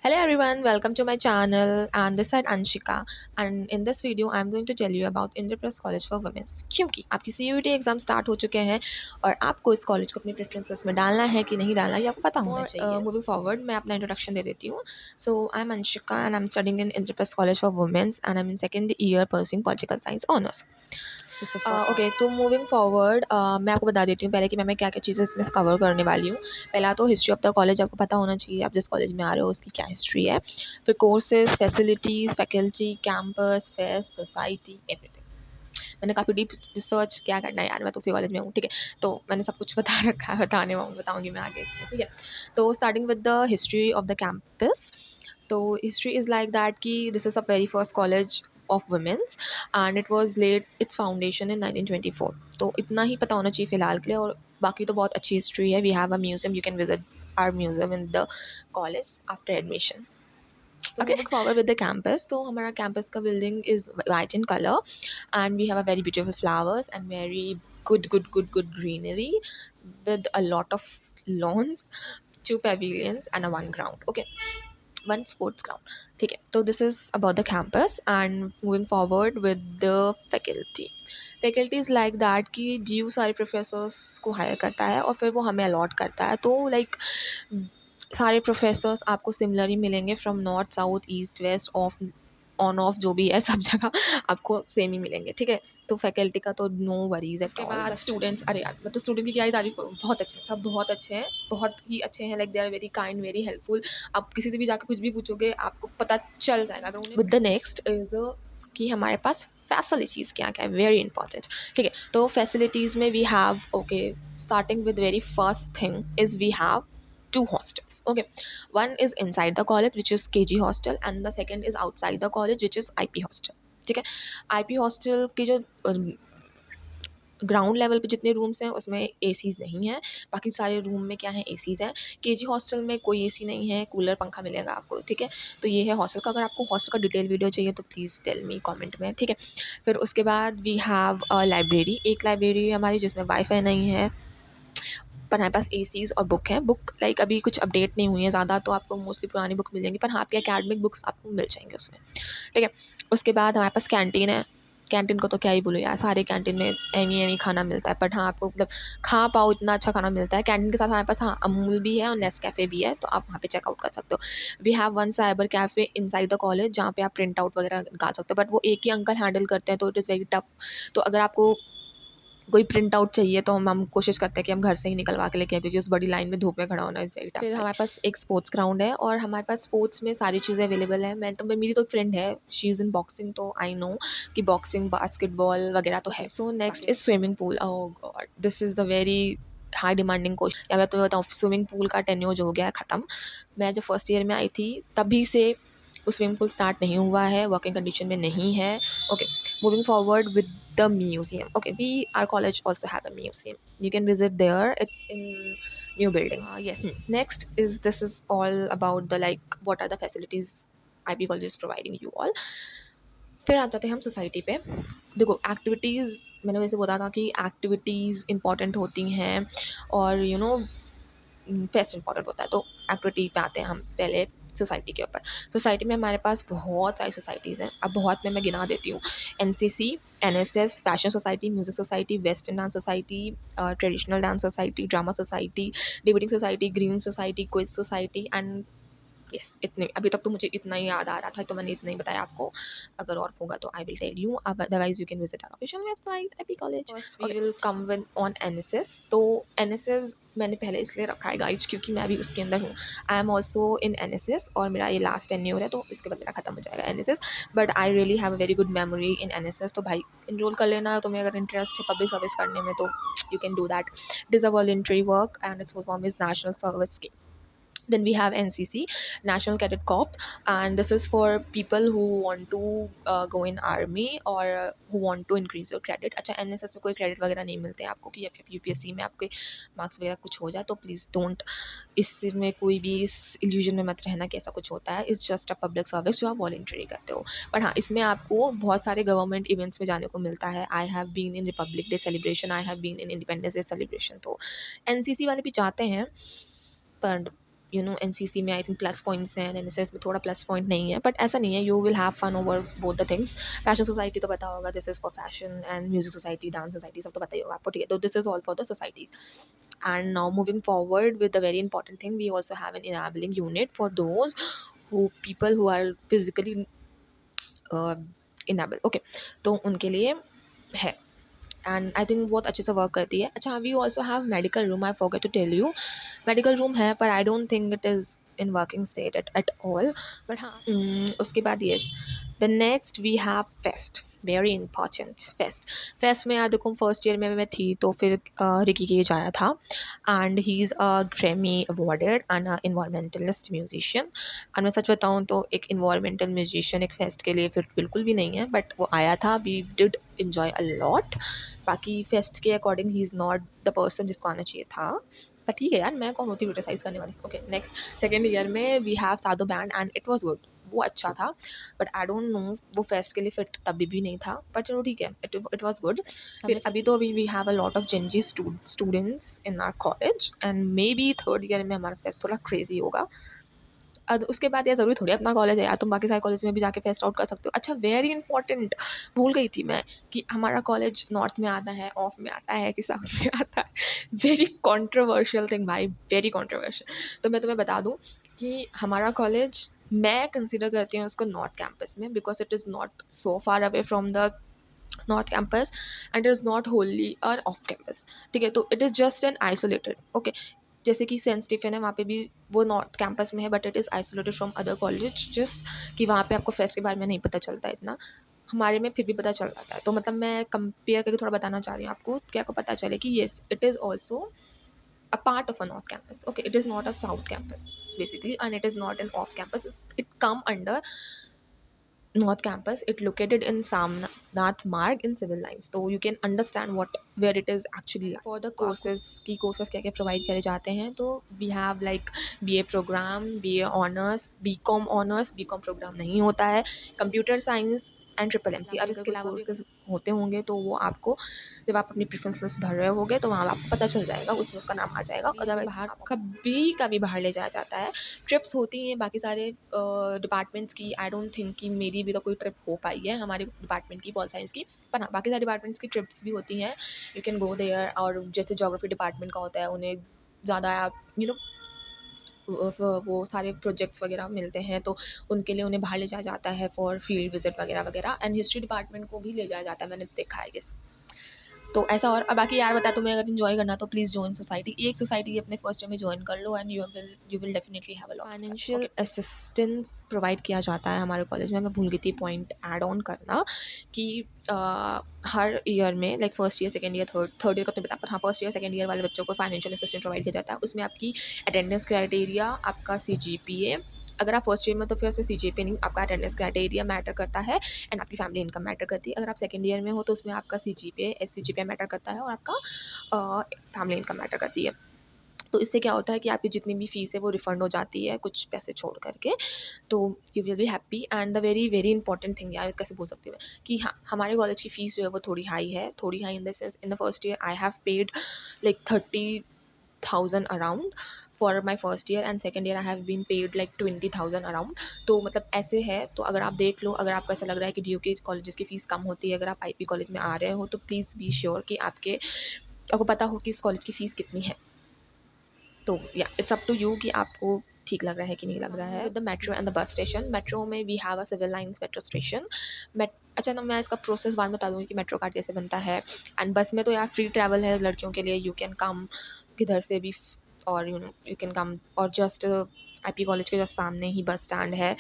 Hello everyone, welcome to my channel and this side Anshika and in this video I'm going to tell you about Indraprastha college for womens क्योंकि आपकी CUET exam start हो चुके हैं और आपको इस college को अपनी प्रेफरेंस लिस्ट में डालना है कि नहीं डालना ये आपको पता होना चाहिए। मूविंग फॉरवर्ड मैं अपना इंट्रोडक्शन दे देती हूँ। So I am Anshika and I am studying in Indraprastha college for women's and I am in second year pursuing political science honours. Okay तो मूविंग फॉरवर्ड मैं आपको बता देती हूँ पहले कि मैं क्या क्या चीज़ें इसमें कवर करने वाली हूँ। पहला तो हिस्ट्री ऑफ द कॉलेज आपको पता होना चाहिए, आप जिस कॉलेज में आ रहे हो उसकी क्या हिस्ट्री है। फिर courses, facilities, faculty, campus, fest, society, everything. मैंने काफ़ी डीप रिसर्च क्या करना है यार, मैं तो उसी कॉलेज में हूँ, ठीक है। तो मैंने सब कुछ बता रखा है, बताऊँगी मैं आगे इसमें, ठीक है। तो starting with the history of the campus. तो हिस्ट्री इज़ लाइक दैट कि this is a very first college of womens and it was laid its foundation in 1924। तो इतना ही पता होना चाहिए फ़िलहाल के लिए, और बाकी तो बहुत अच्छी हिस्ट्री है। We have a museum, you can visit our museum in the college after admission. So moving forward with the campus, तो हमारा campus का building is white in color and we have a very beautiful flowers and very good greenery with a lot of lawns, two pavilions and a one ground. Okay, one sports ground. ठीक है, तो this is about the campus and moving forward with the faculty. Faculty is like that कि DU सारे professors को hire करता है और फिर वो हमें allot करता है। तो like सारे प्रोफेसर्स आपको सिमिलर ही मिलेंगे from north south east west of on off जो भी है सब जगह आपको सेम ही मिलेंगे, ठीक है। तो फैकल्टी का तो नो वरीज है। उसके बाद स्टूडेंट्स, अरे यार मैं तो स्टूडेंट की क्या ही तारीफ करूँ, बहुत अच्छे, सब बहुत अच्छे हैं, बहुत ही अच्छे हैं। Like they are very kind, very helpful. आप किसी से भी जाकर कुछ भी पूछोगे आपको पता चल जाएगा अगर उन्हें। विद द नेक्स्ट इज कि हमारे पास फैसिलिटीज़ क्या क्या है, वेरी इंपॉर्टेंट, ठीक है। तो फैसिलिटीज़ में we have, okay, starting with very first thing is we have two hostels. Okay, one is inside the college which is KG hostel and the second is outside the college which is IP hostel. ठीक है, IP hostel की जो ground level पे जितने rooms हैं उसमें ACs नहीं है, बाकी सारे रूम में क्या है एसीज हैं। केजी हॉस्टल में कोई एसी नहीं है, कूलर पंखा मिलेगा आपको, ठीक है। तो ये है हॉस्टल का। अगर आपको हॉस्टल का डिटेल वीडियो चाहिए तो प्लीज़ टेल मी कमेंट में, ठीक है। फिर उसके बाद वी हैव अ लाइब्रेरी, एक लाइब्रेरी है हमारी जिसमें वाईफाई नहीं है पर हमारे पास एसीज़ और बुक है। बुक लाइक अभी कुछ अपडेट नहीं हुई है ज़्यादा, तो आपको मोस्टली पुरानी बुक मिल जाएंगी, पर हाँ आपके एकेडमिक बुक्स आपको मिल जाएंगे उसमें, ठीक है। उसके बाद हमारे पास कैंटीन है। कैंटीन को तो क्या ही बोलो यार, सारे कैंटीन में एवी खाना मिलता है, बट हाँ आपको मतलब खा पाओ इतना अच्छा खाना मिलता है। कैंटीन के साथ हमारे पास हाँ अमूल भी है और नेस्कैफ़े भी है, तो आप वहाँ पे चेकआउट कर सकते हो। We have one cyber cafe inside the college जहाँ पे आप प्रिंट आउट वगैरह निकाल सकते हो, बट वो एक ही अंकल हैंडल करते हैं तो इट इज़ वेरी टफ। तो अगर आपको कोई प्रिंट आउट चाहिए तो हम कोशिश करते हैं कि हम घर से ही निकलवा के लेके आएँ, क्योंकि उस बड़ी लाइन में धूप में खड़ा होना इज़ वेरी टफ। फिर हमारे पास एक स्पोर्ट्स ग्राउंड है और हमारे पास स्पोर्ट्स में सारी चीज़ें अवेलेबल है। मैं तो मेरी तो एक फ्रेंड है, शी इज़ इन बॉक्सिंग, तो आई नो कि बॉक्सिंग, बास्केटबॉल वगैरह तो है। So next is swimming pool. Oh God, this is the very high demanding question. या मैं तुम्हें बताऊँ, स्विमिंग पूल का टेन्योर जो हो गया है ख़त्म। मैं जब फर्स्ट ईयर में आई थी तभी से वो स्विमिंग पूल स्टार्ट नहीं हुआ है, वर्किंग कंडीशन में नहीं है। Okay, moving forward with the museum. Okay, our college also have a museum, you can visit there, it's in new building. Yes. Next is, this is all about the like what are the facilities IB college is providing you all. फिर आ जाते हैं हम society पे। देखो activities, मैंने वैसे बोला था कि एक्टिविटीज़ इंपॉर्टेंट होती हैं और यू नो फेस्ट इंपॉर्टेंट होता है। तो एक्टिविटी पे आते हैं हम पहले सोसाइटी के ऊपर। सोसाइटी में हमारे पास बहुत सारी सोसाइटीज़ हैं, अब बहुत में मैं गिना देती हूँ। NCC, NSS, fashion society, music society, western dance society, traditional dance society, drama society, debating society, green society, quiz society and yes, इतने। अभी तक तो मुझे इतना ही याद आ रहा था तो मैंने इतना ही बताया आपको। अगर और होगा तो I will tell you, otherwise you can visit our official website AP college. First we will come with on NSS. तो एनएसएस मैंने पहले इसलिए रखा है गाइज क्योंकि मैं अभी उसके अंदर हूँ। I am also in NSS और मेरा ये लास्ट टेन्योर है, तो इसके बाद मेरा खत्म हो जाएगा NSS. But I really have a very good memory in NSS. तो भाई इनरोल कर लेना, तुम्हें अगर इंटरेस्ट है पब्लिक सर्विस करने में तो you can do that. It is a voluntary work and it's full form is national service scheme. Then we have NCC, National Cadet Corps, and this is for people who want to go in army or who want to increase your credit. अच्छा, NSS में कोई credit वगैरह नहीं मिलते हैं आपको कि UPSC में आपके मार्क्स वगैरह कुछ हो जाए, तो प्लीज़ डोंट, इसमें कोई भी इस इल्यूजन में मत रहना कि ऐसा कुछ होता है। It's just a public service जो आप वॉलंटरी करते हो। पर हाँ, इसमें आपको बहुत सारे गवर्नमेंट इवेंट्स में जाने को मिलता है। I have been in Republic Day celebration, I have been in Independence Day celebration. तो एनसीसी वाले भी जाते हैं, पर एनसीसी में आई थिंक प्लस पॉइंट्स हैं, एनएसएस में थोड़ा प्लस पॉइंट नहीं है, बट ऐसा नहीं है, you will have fun over both the things. Fashion society तो पता होगा, this is for fashion, and music society, dance society, सब तो पता ही होगा आपको, ठीक है। तो this is all for the societies. And now moving forward with the very important thing, we also have an enabling unit for those people who are physically enable, okay, तो उनके लिए है, एंड आई थिंक बहुत अच्छे से work करती है। अच्छा, we also have medical room, I forget to tell you, medical room है पर I don't think it is in working state at all, but हाँ। उसके बाद yes, the next we have fest, very important fest. Fest में यार देखो, first year में मैं थी तो फिर रिकी केज आया था, and he is a Grammy awarded and environmentalist musician. और मैं सच बताऊँ तो एक इन्वायरमेंटल म्यूजिशियन एक फेस्ट के लिए फिर बिल्कुल भी नहीं है, बट वो आया था, we did enjoy a lot. बाकी फेस्ट के अकॉर्डिंग ही इज़ नॉट द पर्सन जिसको आना चाहिए था, पर ठीक है यार, मैं कौन होती क्रिटिसाइज़ करने वाली। ओके नेक्स्ट, सेकेंड ईयर में we have Sadho band and it was good, वो अच्छा था, बट आई डोंट नो वो फेस्ट के लिए फिट तभी भी नहीं था, पर चलो ठीक है, इट वाज गुड। फिर अभी तो we have a lot of Gen Z students in our college, and maybe third year में हमारा फेस्ट थोड़ा क्रेजी होगा। उसके बाद ये ज़रूरी थोड़ी अपना कॉलेज है यार, तुम बाकी सारे कॉलेज में भी जाके फेस्ट आउट कर सकते हो। अच्छा, वेरी इंपॉर्टेंट भूल गई थी मैं, कि हमारा कॉलेज नॉर्थ में आता है, ऑफ में आता है कि साउथ में आता है। वेरी कॉन्ट्रोवर्शियल थिंग भाई, वेरी कॉन्ट्रोवर्शियल। तो मैं तुम्हें बता दूँ कि हमारा कॉलेज, मैं कंसिडर करती हूँ उसको नॉर्थ कैंपस में, because it is not so far away from the north campus, and it is not Holi और ऑफ कैंपस, ठीक है। तो it is just an isolated, okay. जैसे कि सेंट स्टीफन है, वहाँ पे भी वो नॉर्थ कैंपस में है, but it is isolated from other college, जिस कि वहाँ पे आपको फेस्ट के बारे में नहीं पता चलता है इतना, हमारे में फिर भी पता चल जाता है। तो मतलब मैं कंपेयर करके थोड़ा बताना चाह रही हूँ आपको, कि आपको पता चले कि yes, it is also a part of a north campus, okay. It is not a south campus basically, and it is not an off campus, it come under north campus. It located in Samnath Marg in civil lines, so you can understand what where it is actually like. For the courses क्या क्या provide करे जाते हैं, तो we have like BA program, BA honors, BCom program नहीं होता है, computer science and triple M C. अब इसके अलावा कोर्सेज होते होंगे तो वो आपको, जब आप अपनी प्रेफरेंस लिस्ट भर रहे होगे तो वहाँ आपको पता चल जाएगा, उसमें उसका नाम आ जाएगा। अदरवाइज बाहर कभी बाहर ले जाया जाता है, ट्रिप्स होती हैं बाकी सारे डिपार्टमेंट्स की। आई डोंट थिंक कि मेरी भी तो कोई ट्रिप हो पाई है हमारे डिपार्टमेंट की, पॉल साइंस की, पर हाँ बाकी सारे डिपार्टमेंट्स की ट्रिप्स भी होती हैं, यू कैन गो देयर। और जैसे जोग्राफी डिपार्टमेंट का होता है, उन्हें ज़्यादा वो सारे प्रोजेक्ट्स वगैरह मिलते हैं, तो उनके लिए उन्हें बाहर ले जाया जाता है फॉर फील्ड विजिट वगैरह वगैरह। एंड हिस्ट्री डिपार्टमेंट को भी ले जाया जाता है, मैंने देखा है गेस। तो ऐसा। और बाकी यार बता, तुम्हें अगर इन्जॉय करना तो प्लीज़ ज्वाइन सोसाइटी, एक सोसाइटी अपने फर्स्ट ईयर में ज्वाइन कर लो, and you will definitely have a lot. Financial assistance provide किया जाता है हमारे कॉलेज में। मैं भूल गई थी पॉइंट ऐड ऑन करना, कि हर ईयर में like first year second year third year को तो बता, पर हाँ फर्स्ट ईयर सेकंड ईयर वाले बच्चों को फाइनेंशियल असिस्टेंस प्रोवाइड किया जाता है। उसमें आपकी अटेंडेंस क्राइटेरिया, आपका CGPA, अगर आप फर्स्ट ईयर में तो फिर उसमें CGPA नहीं, आपका अटेंडेंस क्राइटेरिया मैटर करता है, एंड आपकी फैमिली इनकम मैटर करती है। अगर आप सेकंड ईयर में हो तो उसमें आपका CGPA SCGPA मैटर करता है, और आपका फैमिली इनकम मैटर करती है। तो इससे क्या होता है कि आपकी जितनी भी फ़ीस है वो रिफ़ंड हो जाती है कुछ पैसे छोड़ करके, तो you will be happy. And the very very important thing यार, कैसे बोल सकती हूँ मैं, कि हाँ हमारे कॉलेज की फ़ीस जो है वो थोड़ी हाई है, थोड़ी high in the sense, in the first year I have paid like 30,000 around for my first year, and second year I have been paid like 20,000 around. तो मतलब ऐसे है, तो अगर आप देख लो, अगर आपको ऐसा लग रहा है कि DU के कॉलेजेस की फ़ीस कम होती है, अगर आप IP कॉलेज में आ रहे हो तो प्लीज़ बी श्योर कि आपको पता हो कि इस कॉलेज की फ़ीस कितनी है। तो या इट्स अप टू यू कि आपको ठीक लग रहा है कि नहीं लग रहा है। With the metro and the bus station, metro में we have a Civil Lines metro station. अच्छा ना, मैं इसका प्रोसेस बाद में बता दूँगी कि मेट्रो कार्ड कैसे बनता है। एंड बस में तो यार फ्री ट्रैवल है लड़कियों के लिए, यू कैन कम किधर से भी, और यू कैन कम, और जस्ट IP कॉलेज के जस्ट सामने ही बस स्टैंड है,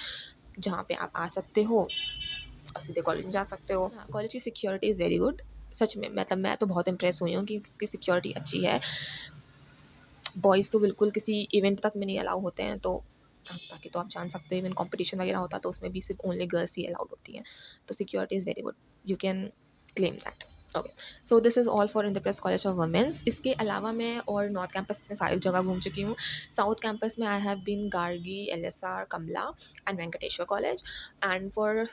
जहाँ पे आप आ सकते हो और सीधे कॉलेज में जा सकते हो। कॉलेज की सिक्योरिटी इज़ वेरी गुड, सच में, मतलब मैं तो बहुत इम्प्रेस हुई हूँ कि उसकी सिक्योरिटी अच्छी है। बॉयज़ तो बिल्कुल किसी इवेंट तक में नहीं अलाउ होते हैं, तो बाकी तो आप जान सकते हो, इवन कॉम्पिटिशन वगैरह होता है तो उसमें भी सिर्फ ओनली गर्ल्स ही अलाउड होती हैं। तो security is very good, you can claim that. Okay, so this is all for Indraprastha college of womens. इसके अलावा मैं और नॉर्थ कैंपस में सारी जगह घूम चुकी हूँ। साउथ कैंपस में I have been Gargi, LSR, Kamala and Venkateswara college. And for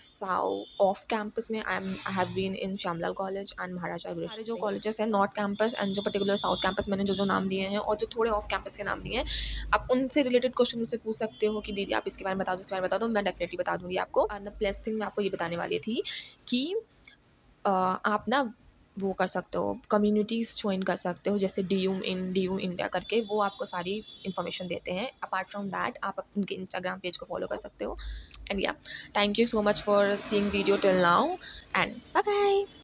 off campus में I have been in Shyamlal college and Maharaja Agrasen. सारे जो कॉलेजेस हैं नॉर्थ कैंपस एंड जो पर्टिकुलर साउथ कैंपस, मैंने जो नाम लिए हैं और जो थोड़े ऑफ कैंपस के नाम लिए हैं, आप उनसे रिलेटेड क्वेश्चन मुझसे पूछ सकते हो कि दीदी आप इसके बारे में बता दो, इसके बारे में बता दो, मैं डेफिनेटली बता दूंगी आपको। द प्लस थिंग मैं आपको ये बताने वाली थी कि आप ना वो कर सकते हो, कम्युनिटीज़ ज्वाइन कर सकते हो, जैसे डी यू इंडिया करके, वो आपको सारी इन्फॉर्मेशन देते हैं। अपार्ट फ्रॉम दैट आप उनके इंस्टाग्राम पेज को फॉलो कर सकते हो। And yeah, thank you so much for seeing video till now and bye bye.